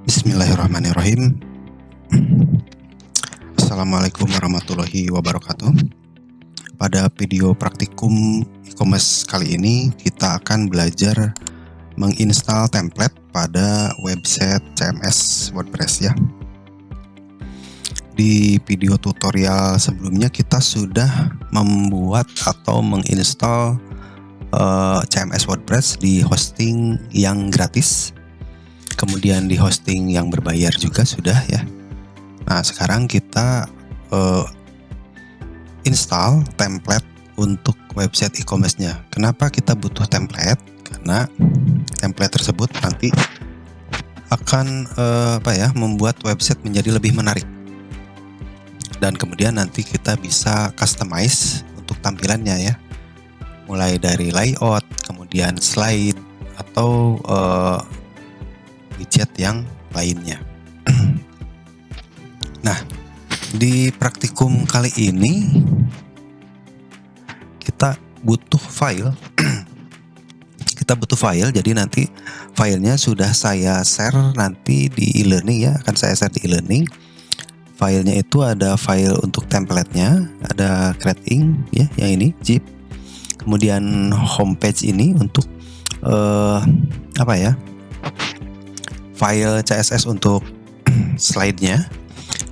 Bismillahirrahmanirrahim. Assalamualaikum warahmatullahi wabarakatuh. Pada video praktikum e-commerce kali ini kita akan belajar menginstal template pada website CMS WordPress ya. Di video tutorial sebelumnya kita sudah membuat atau menginstal CMS WordPress di hosting yang gratis. Kemudian di hosting yang berbayar juga sudah ya. Nah sekarang kita install template untuk website e-commerce-nya. Kenapa kita butuh template? Karena template tersebut nanti akan membuat website menjadi lebih menarik. Dan kemudian nanti kita bisa customize untuk tampilannya ya. Mulai dari layout, kemudian slide atau widget yang lainnya. Nah, di praktikum kali ini kita butuh file. Jadi nanti filenya sudah saya share nanti di e-learning ya, akan saya share di e-learning. Filenya itu ada file untuk template-nya, ada creating ya, yang ini zip. Kemudian homepage ini untuk file CSS untuk slide-nya.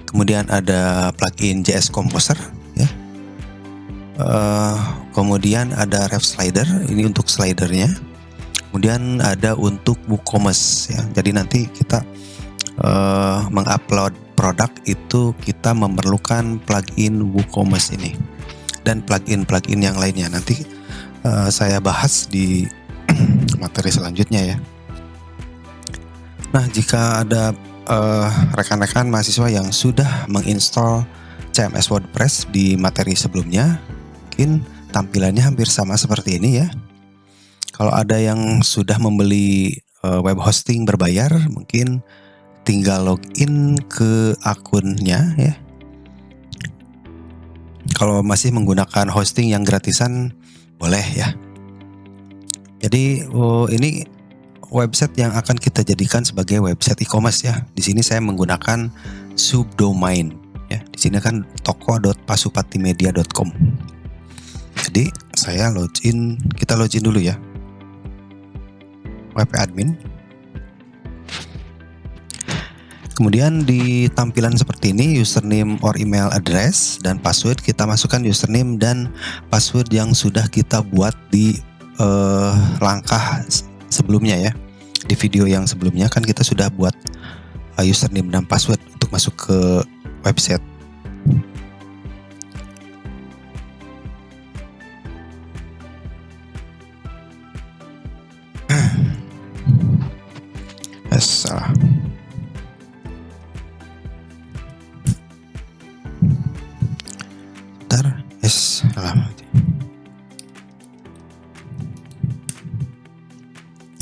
Kemudian ada plugin JS Composer ya. Kemudian ada ref slider, ini untuk slidernya. Kemudian ada untuk WooCommerce ya. Jadi nanti kita mengupload produk itu kita memerlukan plugin WooCommerce ini dan plugin yang lainnya. Nanti saya bahas di materi selanjutnya ya. Nah, jika ada rekan-rekan mahasiswa yang sudah menginstal CMS WordPress di materi sebelumnya, mungkin tampilannya hampir sama seperti ini ya. Kalau ada yang sudah membeli web hosting berbayar, mungkin tinggal login ke akunnya ya. Kalau masih menggunakan hosting yang gratisan, boleh ya. Jadi ini website yang akan kita jadikan sebagai website e-commerce ya. Di sini saya menggunakan subdomain ya. Di sini kan toko.pasupatimedia.com. Jadi saya kita login dulu ya. WP admin. Kemudian di tampilan seperti ini, username or email address dan password, kita masukkan username dan password yang sudah kita buat di langkah sebelumnya ya. Di video yang sebelumnya kan kita sudah buat username dan password untuk masuk ke website. Salah.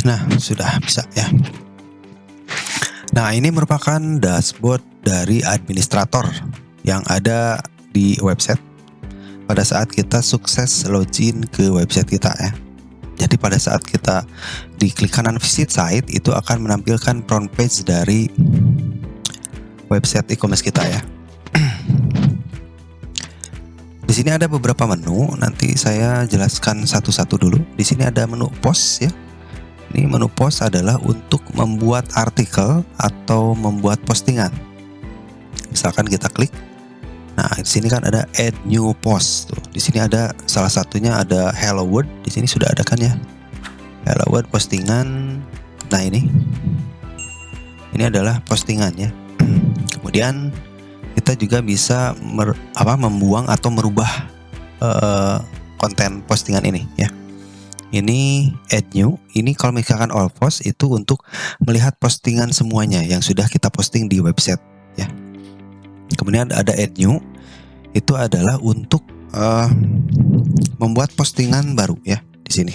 Nah, sudah bisa ya. Nah, ini merupakan dashboard dari administrator yang ada di website pada saat kita sukses login ke website kita ya. Jadi pada saat kita diklik kanan visit site, itu akan menampilkan front page dari website e-commerce kita ya. Di sini ada beberapa menu, nanti saya jelaskan satu-satu dulu. Di sini ada menu post ya. Ini menu post adalah untuk membuat artikel atau membuat postingan. Misalkan kita klik. Nah, di sini kan ada add new post. Tuh, di sini ada salah satunya ada hello world. Di sini sudah ada kan ya. Hello world postingan. Nah, ini adalah postingan ya. Kemudian kita juga bisa membuang atau merubah konten postingan ini ya. Ini add new, ini kalau misalkan all post itu untuk melihat postingan semuanya yang sudah kita posting di website ya. Kemudian ada add new, itu adalah untuk membuat postingan baru ya di sini.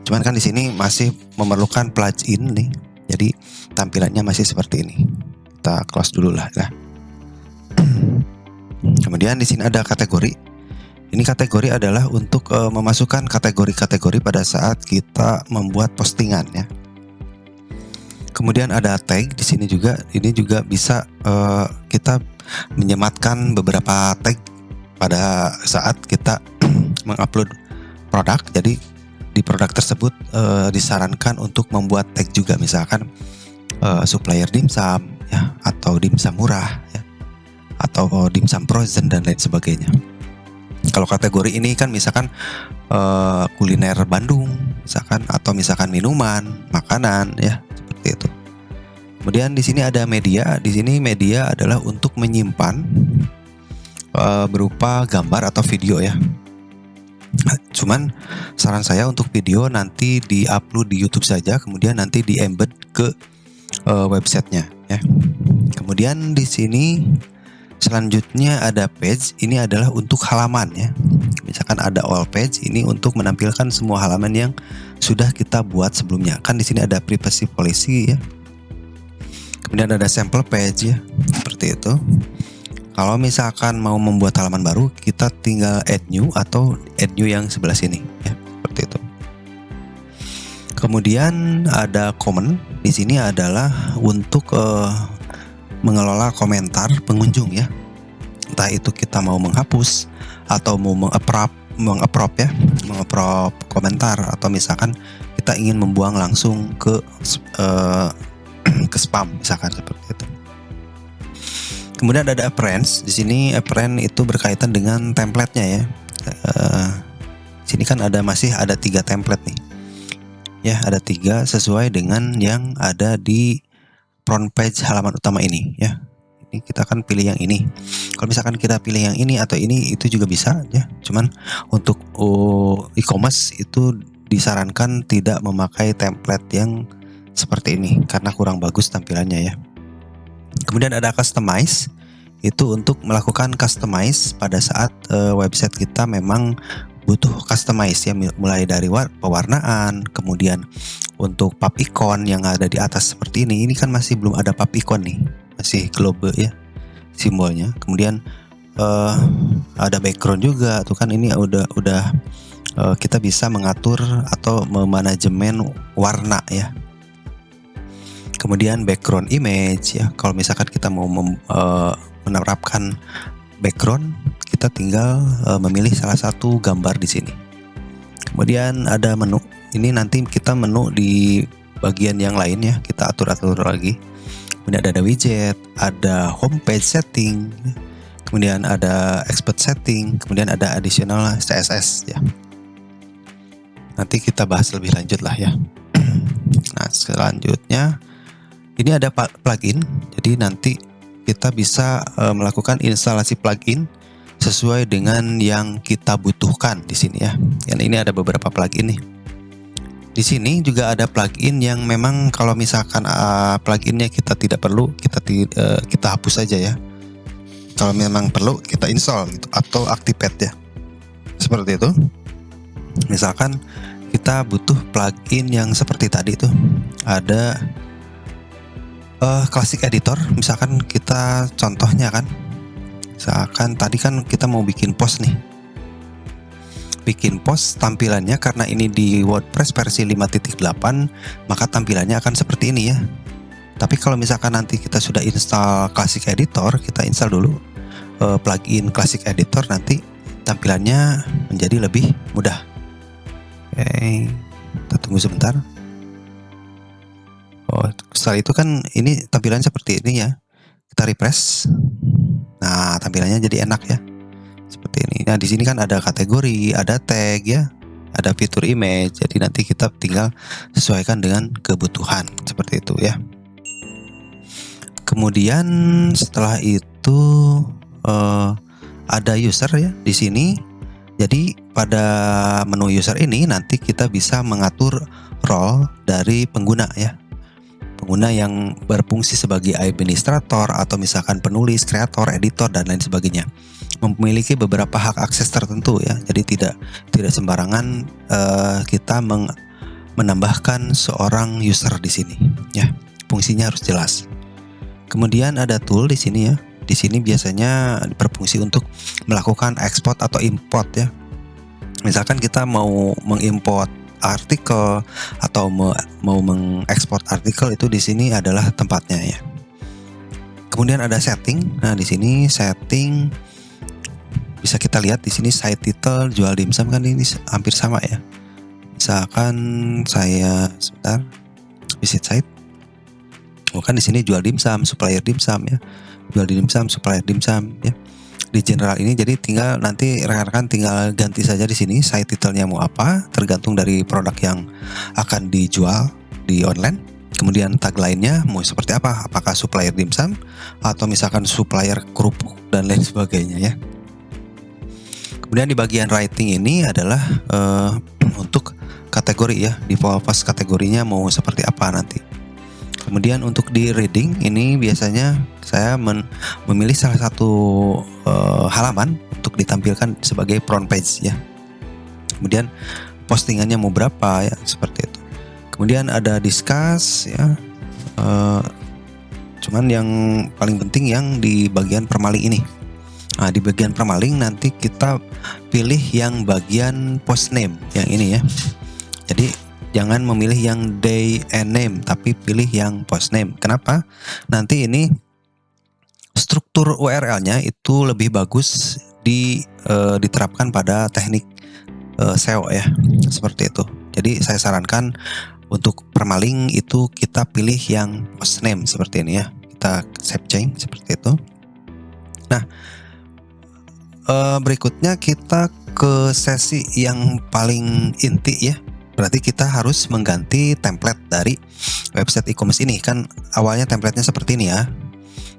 Cuman kan di sini masih memerlukan plugin nih, jadi tampilannya masih seperti ini. Kita close dulu lah ya. Kemudian di sini ada kategori. Ini kategori adalah untuk memasukkan kategori-kategori pada saat kita membuat postingan ya. Kemudian ada tag di sini juga. Ini juga bisa kita menyematkan beberapa tag pada saat kita mengupload produk. Jadi di produk tersebut disarankan untuk membuat tag juga, misalkan supplier dimsum ya, atau dimsum murah ya, atau dimsum frozen dan lain sebagainya. Kalau kategori ini kan misalkan kuliner Bandung misalkan, atau misalkan minuman, makanan ya, seperti itu. Kemudian di sini ada media. Di sini media adalah untuk menyimpan berupa gambar atau video ya. Cuman saran saya untuk video nanti di-upload di YouTube saja, kemudian nanti di-embed ke websitenya ya. Kemudian di sini selanjutnya ada page. Ini adalah untuk halaman ya. Misalkan ada all page, ini untuk menampilkan semua halaman yang sudah kita buat sebelumnya. Kan di sini ada privacy policy ya. Kemudian ada sample page ya, seperti itu. Kalau misalkan mau membuat halaman baru, kita tinggal add new atau add new yang sebelah sini ya, seperti itu. Kemudian ada comment. Di sini adalah untuk mengelola komentar pengunjung ya. Entah itu kita mau menghapus atau mau meng-approve ya, meng-approve komentar, atau misalkan kita ingin membuang langsung ke spam misalkan, seperti itu. Kemudian ada appearance. Di sini appearance itu berkaitan dengan template-nya ya. Sini kan masih ada 3 template nih. Ya, ada 3 sesuai dengan yang ada di front page halaman utama ini ya. Ini kita akan pilih yang ini. Kalau misalkan kita pilih yang ini atau ini, itu juga bisa ya. Cuman untuk e-commerce itu disarankan tidak memakai template yang seperti ini karena kurang bagus tampilannya ya. Kemudian ada customize. Itu untuk melakukan customize pada saat website kita memang butuh customize ya, mulai dari pewarnaan, kemudian untuk pub icon yang ada di atas seperti ini. Ini kan masih belum ada pub icon nih, masih globe ya simbolnya. Kemudian ada background juga tuh kan, ini udah kita bisa mengatur atau memanajemen warna ya. Kemudian background image ya. Kalau misalkan kita mau menerapkan background, kita tinggal memilih salah satu gambar di sini. Kemudian ada menu. Ini nanti kita menu di bagian yang lain ya, kita atur lagi. Kemudian ada widget, ada homepage setting, kemudian ada expert setting, kemudian ada additional CSS ya. Nanti kita bahas lebih lanjut lah ya. Nah, selanjutnya ini ada plugin. Jadi nanti kita bisa melakukan instalasi plugin sesuai dengan yang kita butuhkan di sini ya. Dan ini ada beberapa plugin nih. Di sini juga ada plugin yang memang kalau misalkan pluginnya kita tidak perlu, kita hapus saja ya. Kalau memang perlu, kita install gitu, atau activate ya. Seperti itu. Misalkan kita butuh plugin yang seperti tadi tuh. Ada classic editor, misalkan kita contohnya kan, misalkan tadi kan kita mau bikin post nih, bikin post tampilannya karena ini di WordPress versi 5.8, maka tampilannya akan seperti ini ya. Tapi kalau misalkan nanti kita sudah install classic editor, kita install dulu plugin classic editor, nanti tampilannya menjadi lebih mudah. Oke, kita tunggu sebentar. Setelah itu kan ini tampilannya seperti ini ya. Kita refresh. Nah, tampilannya jadi enak ya. Seperti ini. Nah, di sini kan ada kategori, ada tag ya, ada fitur image. Jadi nanti kita tinggal sesuaikan dengan kebutuhan seperti itu ya. Kemudian setelah itu ada user ya di sini. Jadi pada menu user ini nanti kita bisa mengatur role dari pengguna ya. Pengguna yang berfungsi sebagai administrator atau misalkan penulis, kreator, editor dan lain sebagainya, memiliki beberapa hak akses tertentu ya. Jadi tidak sembarangan kita menambahkan seorang user di sini ya. Fungsinya harus jelas. Kemudian ada tool di sini ya. Di sini biasanya berfungsi untuk melakukan ekspor atau import ya. Misalkan kita mau mengimport artikel atau mau mengekspor artikel, itu di sini adalah tempatnya ya. Kemudian ada setting. Nah, di sini setting bisa kita lihat di sini site title jual dimsum, kan ini hampir sama ya. Misalkan saya sebentar visit site. Kan di sini jual dimsum, supplier dimsum ya. Jual dimsum, supplier dimsum ya. Di general ini jadi tinggal nanti rekan-rekan tinggal ganti saja di sini site title-nya mau apa, tergantung dari produk yang akan dijual di online. Kemudian tagline-nya mau seperti apa, apakah supplier dimsum atau misalkan supplier kerupuk dan lain sebagainya ya. Kemudian di bagian writing ini adalah untuk kategori ya, di post kategorinya mau seperti apa nanti. Kemudian untuk di reading ini biasanya saya memilih salah satu halaman untuk ditampilkan sebagai front page ya. Kemudian postingannya mau berapa ya, seperti itu. Kemudian ada discuss ya. Cuman yang paling penting yang di bagian permaling ini. Nah, di bagian permaling nanti kita pilih yang bagian post name yang ini ya. Jadi jangan memilih yang day and name, tapi pilih yang post name. Kenapa? Nanti ini struktur URL-nya itu lebih bagus diterapkan pada teknik SEO ya, seperti itu. Jadi saya sarankan untuk permaling itu kita pilih yang post name seperti ini ya. Kita save change seperti itu. Nah, berikutnya kita ke sesi yang paling inti ya. Berarti kita harus mengganti template dari website e-commerce ini. Kan awalnya templatenya seperti ini ya.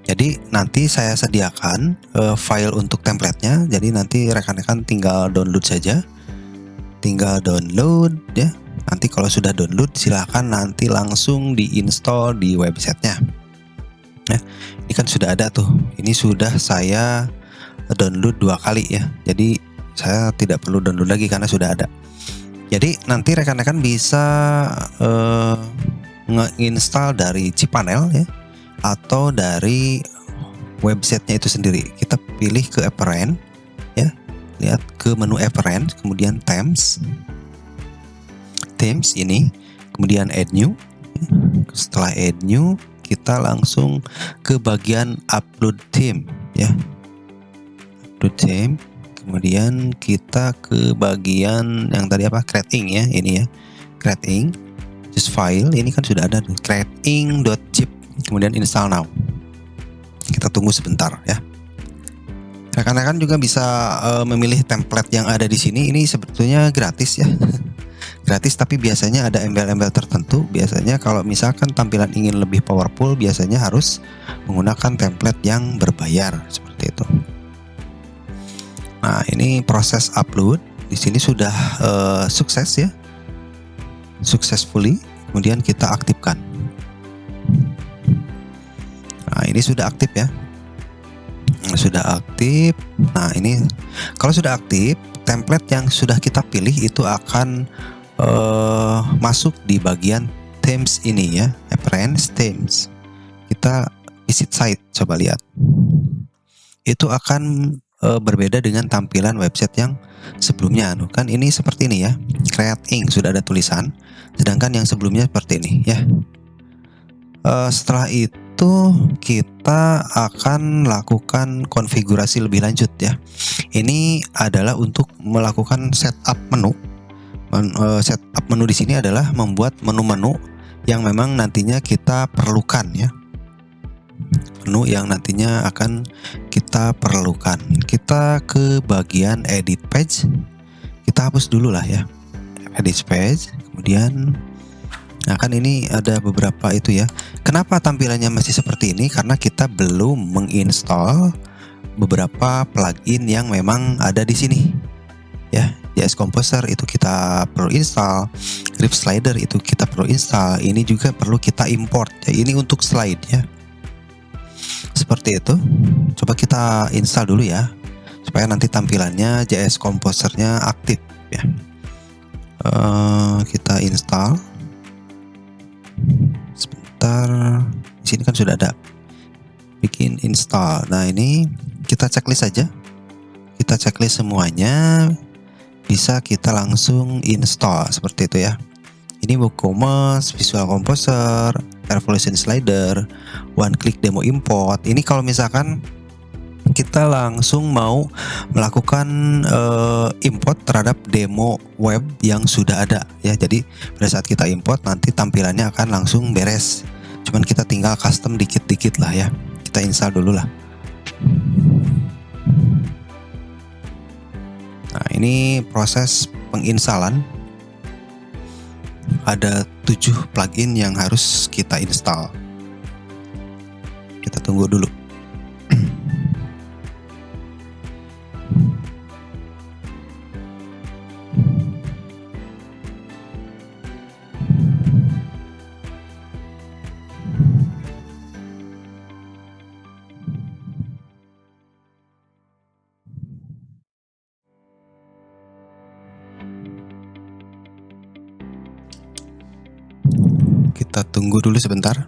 Jadi nanti saya sediakan file untuk templatenya. Jadi nanti rekan-rekan tinggal download saja. Tinggal download ya. Nanti kalau sudah download silahkan nanti langsung diinstal di websitenya. Nah, ini kan sudah ada tuh. Ini sudah saya download 2 kali ya. Jadi saya tidak perlu download lagi karena sudah ada. Jadi nanti rekan-rekan bisa nge-install dari cPanel ya, atau dari websitenya itu sendiri. Kita pilih ke Apparent ya, lihat ke menu Apparent, kemudian Themes ini, kemudian Add New. Setelah Add New, kita langsung ke bagian Upload Theme ya, Upload Theme. Kemudian kita ke bagian yang tadi apa, creating ya, ini ya, creating, just file, ini kan sudah ada creating.zip, kemudian install now. Kita tunggu sebentar ya. Rekan-rekan juga bisa memilih template yang ada di sini. Ini sebetulnya gratis ya, gratis, tapi biasanya ada embel-embel tertentu. Biasanya kalau misalkan tampilan ingin lebih powerful, biasanya harus menggunakan template yang berbayar seperti itu. Nah, ini proses upload di sini sudah sukses ya, successfully. Kemudian kita aktifkan. Nah, ini sudah aktif ya, sudah aktif. Nah, ini kalau sudah aktif, template yang sudah kita pilih itu akan masuk di bagian themes ini ya, Appearance Themes. Kita visit site, coba lihat. Itu akan berbeda dengan tampilan website yang sebelumnya. Kan ini seperti ini ya, creating sudah ada tulisan, sedangkan yang sebelumnya seperti ini ya. Setelah itu kita akan lakukan konfigurasi lebih lanjut ya. Ini adalah untuk melakukan setup menu. Setup menu di sini adalah membuat menu-menu yang memang nantinya kita perlukan ya. Menu yang nantinya akan kita perlukan. Kita ke bagian edit page. Kita hapus dulu lah ya, edit page. Kemudian nah kan ini ada beberapa itu ya. Kenapa tampilannya masih seperti ini? Karena kita belum menginstall beberapa plugin yang memang ada di sini ya. JS Composer itu kita perlu install, Grip Slider itu kita perlu install. Ini juga perlu kita import ya. Ini untuk slide ya, seperti itu. Coba kita install dulu ya, supaya nanti tampilannya JS Composer-nya aktif ya. Kita install sebentar. Di sini kan sudah ada bikin install. Nah, ini kita checklist saja. Kita checklist semuanya. bisa kita langsung install seperti itu ya. Ini WooCommerce, Visual Composer, Evolution Slider, One Click Demo Import. Ini kalau misalkan kita langsung mau melakukan import terhadap demo web yang sudah ada ya. Jadi pada saat kita import nanti tampilannya akan langsung beres. Cuman kita tinggal custom dikit-dikit lah ya. Kita install dulu lah. Nah, ini proses penginstalan. Ada 7 plugin yang harus kita install. Kita tunggu dulu. Kita tunggu dulu sebentar.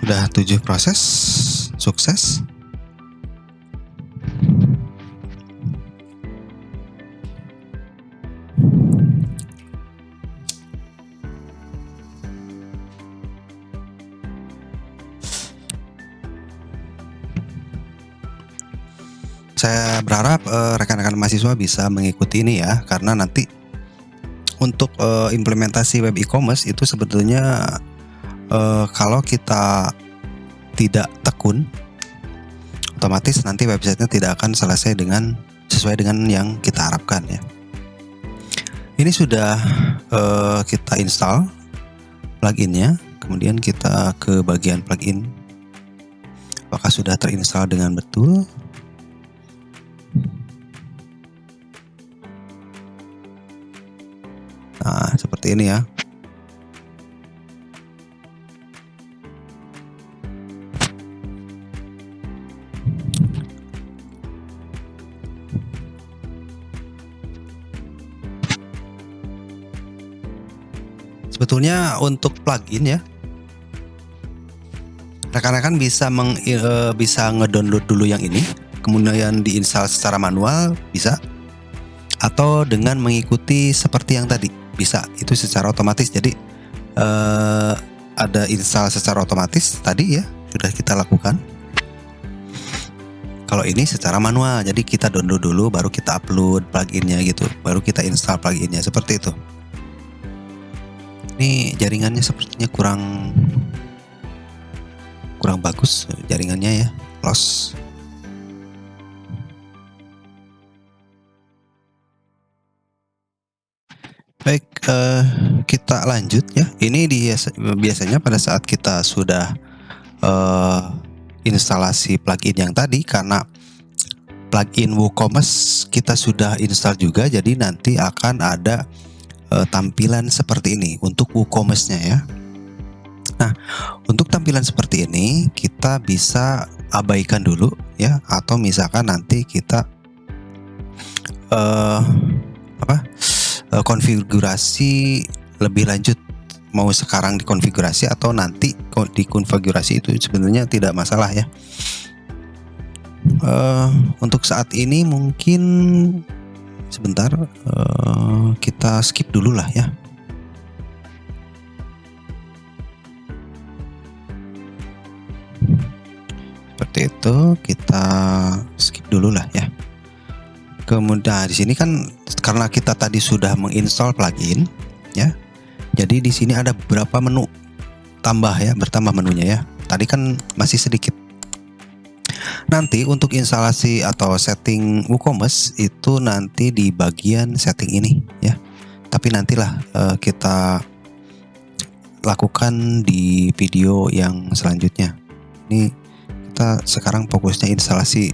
Udah 7 proses sukses. Saya berharap rekan-rekan mahasiswa bisa mengikuti ini ya, karena nanti untuk implementasi web e-commerce itu sebetulnya kalau kita tidak tekun, otomatis nanti websitenya tidak akan selesai sesuai dengan yang kita harapkan ya. Ini sudah kita install pluginnya, kemudian kita ke bagian plugin. Apakah sudah terinstall dengan betul? Nah, seperti ini ya. Sebetulnya untuk plugin ya, rekan-rekan bisa bisa ngedownload dulu yang ini, kemudian diinstal secara manual bisa, atau dengan mengikuti seperti yang tadi bisa, itu secara otomatis. Jadi ada install secara otomatis tadi ya, sudah kita lakukan. Kalau ini secara manual, jadi kita download dulu baru kita upload pluginnya gitu, baru kita install pluginnya, seperti itu. Ini jaringannya sepertinya kurang bagus jaringannya ya, loss. Baik, kita lanjut ya. Ini biasanya pada saat kita sudah instalasi plugin yang tadi, karena plugin WooCommerce kita sudah install juga, jadi nanti akan ada tampilan seperti ini untuk WooCommerce-nya ya. Nah, untuk tampilan seperti ini kita bisa abaikan dulu ya, atau misalkan nanti kita konfigurasi lebih lanjut, mau sekarang dikonfigurasi atau nanti dikonfigurasi, itu sebenarnya tidak masalah ya. Untuk saat ini mungkin sebentar kita skip dulu lah ya. Seperti itu, kita skip dulu lah ya. Kemudian di sini kan karena kita tadi sudah menginstall plugin ya, jadi di sini ada beberapa menu tambah ya, bertambah menunya ya. Tadi kan masih sedikit. Nanti untuk instalasi atau setting WooCommerce itu nanti di bagian setting ini ya. Tapi nantilah kita lakukan di video yang selanjutnya. Ini kita sekarang fokusnya instalasi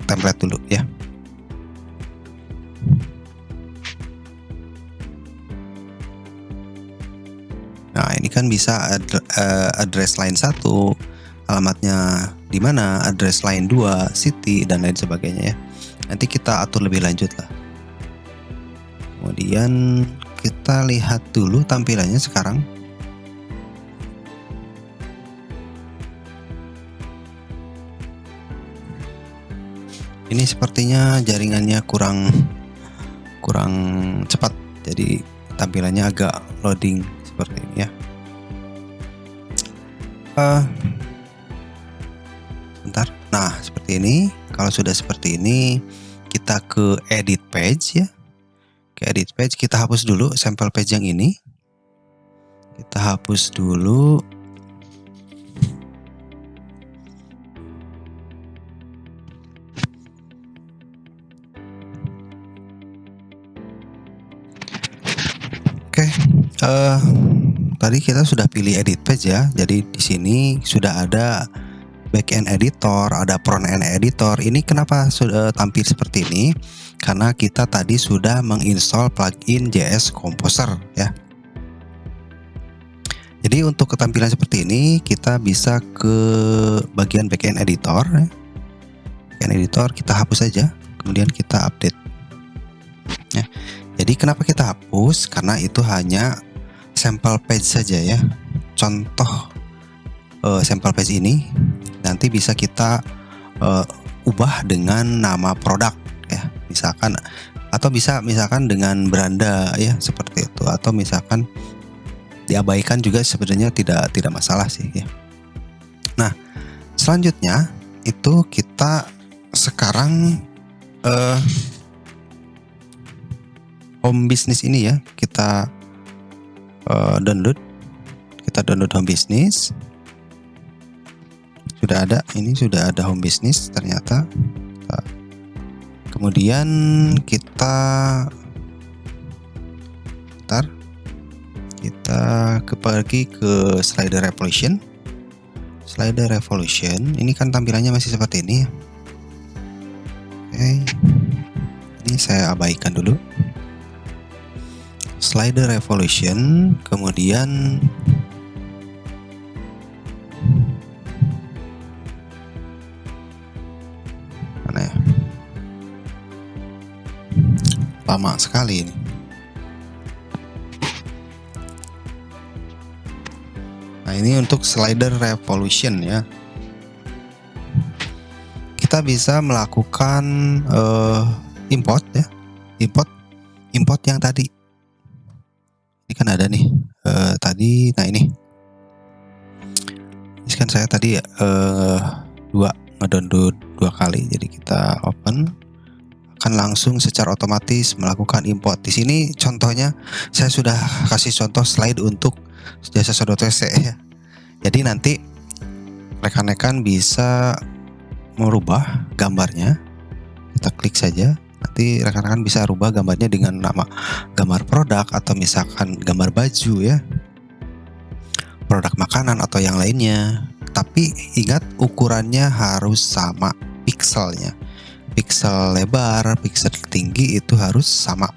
template dulu ya. Nah, ini kan bisa address line 1, alamatnya di mana, address line 2, city dan lain sebagainya ya. Nanti kita atur lebih lanjut lah. Kemudian kita lihat dulu tampilannya sekarang. Ini sepertinya jaringannya kurang cepat, jadi tampilannya agak loading seperti ini ya. Bentar. Nah, seperti ini. Kalau sudah seperti ini, kita ke edit page ya. Ke edit page, kita hapus dulu sampel page yang ini. Kita hapus dulu. Oke, tadi kita sudah pilih edit page ya. Jadi di sini sudah ada backend editor, ada front end editor. Ini kenapa sudah tampil seperti ini? Karena kita tadi sudah menginstall plugin JS Composer ya. Jadi untuk ketampilan seperti ini, kita bisa ke bagian backend editor ya. Backend editor kita hapus saja, kemudian kita update ya. Jadi kenapa kita hapus? Karena itu hanya sampel page saja ya. Contoh sampel page ini nanti bisa kita ubah dengan nama produk ya, misalkan, atau bisa misalkan dengan beranda ya, seperti itu, atau misalkan diabaikan juga sebenarnya tidak masalah sih ya. Nah, selanjutnya itu kita sekarang home business ini ya, kita download home business. Sudah ada, ini sudah ada home business ternyata. Kemudian kita pergi ke slider revolution. Slider revolution ini kan tampilannya masih seperti ini. Oke, ini saya abaikan dulu. Slider revolution, kemudian mana ya? Lama sekali ini. Nah, ini untuk slider revolution ya. Kita bisa melakukan import ya. Import yang tadi. Ini kan ada nih tadi. Nah, ini kan saya tadi ngedownload 2 kali. Jadi kita open, akan langsung secara otomatis melakukan import. Di sini contohnya saya sudah kasih contoh slide untuk jasa.cc ya. Jadi nanti rekan-rekan bisa merubah gambarnya. Kita klik saja. Nanti rekan-rekan bisa rubah gambarnya dengan nama gambar produk, atau misalkan gambar baju ya, produk makanan atau yang lainnya. Tapi ingat, ukurannya harus sama pixelnya. Pixel lebar, pixel tinggi itu harus sama.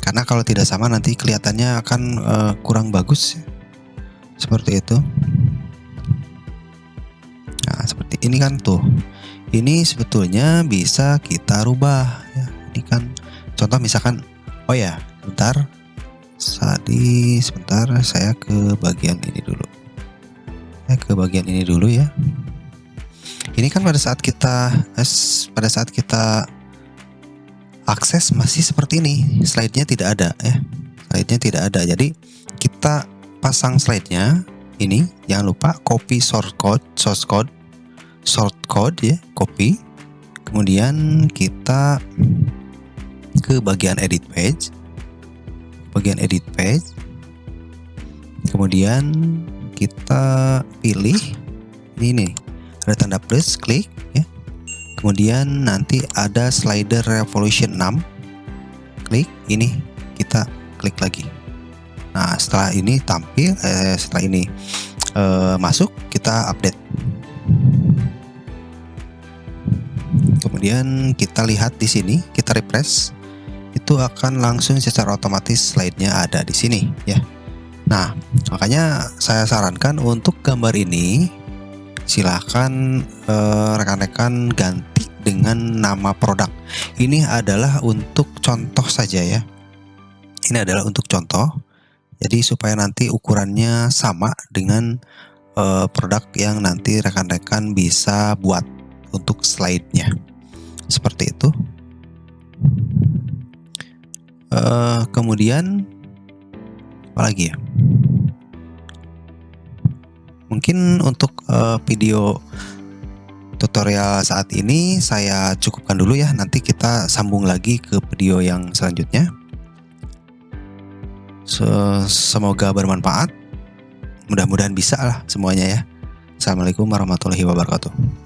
Karena kalau tidak sama nanti kelihatannya akan kurang bagus ya. Seperti itu. Nah, seperti ini kan tuh. Ini sebetulnya bisa kita rubah ya. Ini kan contoh misalkan, oh ya, sebentar saya ke bagian ini dulu. Ya. Ini kan pada saat kita akses masih seperti ini, slide-nya tidak ada ya. Slide-nya tidak ada. Jadi kita pasang slide-nya ini, jangan lupa copy source code ya, copy. Kemudian kita ke bagian edit page. Kemudian kita pilih ini nih, ada tanda plus, klik ya. Kemudian nanti ada slider revolution 6. Klik ini, kita klik lagi. Nah, setelah ini tampil, masuk, kita update. Kemudian kita lihat di sini, kita refresh, itu akan langsung secara otomatis slide-nya ada di sini ya. Nah, makanya saya sarankan untuk gambar ini silahkan rekan-rekan ganti dengan nama produk. Ini adalah untuk contoh saja ya. Ini adalah untuk contoh, jadi supaya nanti ukurannya sama dengan produk yang nanti rekan-rekan bisa buat untuk slide-nya. Seperti itu. Kemudian apa lagi ya? Mungkin untuk video tutorial saat ini saya cukupkan dulu ya. Nanti kita sambung lagi ke video yang selanjutnya. Semoga bermanfaat. Mudah-mudahan bisa lah semuanya ya. Assalamualaikum warahmatullahi wabarakatuh.